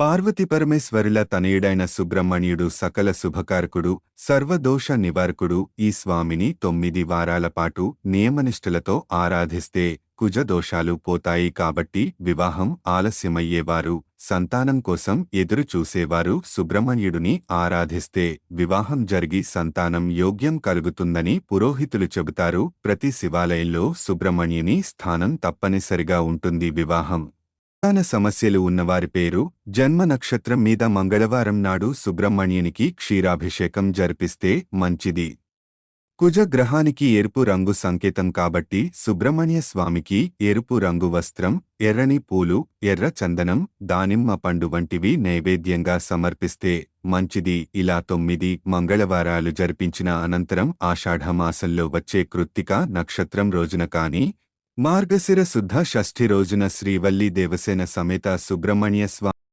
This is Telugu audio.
పార్వతీపరమేశ్వరుల తనయుడైన సుబ్రహ్మణ్యుడు సకల శుభకారకుడు, సర్వదోష నివారకుడు. ఈ స్వామిని 9 వారాల పాటు నియమనిష్ఠలతో ఆరాధిస్తే కుజదోషాలు పోతాయి. కాబట్టి వివాహం ఆలస్యమయ్యేవారు, సంతానం కోసం ఎదురు చూసేవారు సుబ్రహ్మణ్యుడిని ఆరాధిస్తే వివాహం జరిగి సంతానం యోగ్యం కలుగుతుందని పురోహితులు చెబుతారు. ప్రతి శివాలయంలో సుబ్రహ్మణ్యుని స్థానం తప్పనిసరిగా ఉంటుంది. వివాహం సంతాన సమస్యలు ఉన్నవారి పేరు, జన్మ నక్షత్రం మీద మంగళవారం నాడు సుబ్రహ్మణ్యునికి క్షీరాభిషేకం జరిపిస్తే మంచిది. కుజగ్రహానికి ఎరుపు రంగు సంకేతం కాబట్టి సుబ్రహ్మణ్య స్వామికి ఎరుపు రంగు వస్త్రం, ఎర్రని పూలు, ఎర్ర చందనం, దానిమ్మ పండు వంటివి నైవేద్యంగా సమర్పిస్తే మంచిది. ఇలా 9 మంగళవారాలు జరిపించిన అనంతరం ఆషాఢమాసంలో వచ్చే కృత్తిక నక్షత్రం రోజున కాని, మార్గశిర శుద్ధ షష్ఠి రోజున శ్రీవల్లీ దేవసేన సమేత సుబ్రహ్మణ్య స్వామి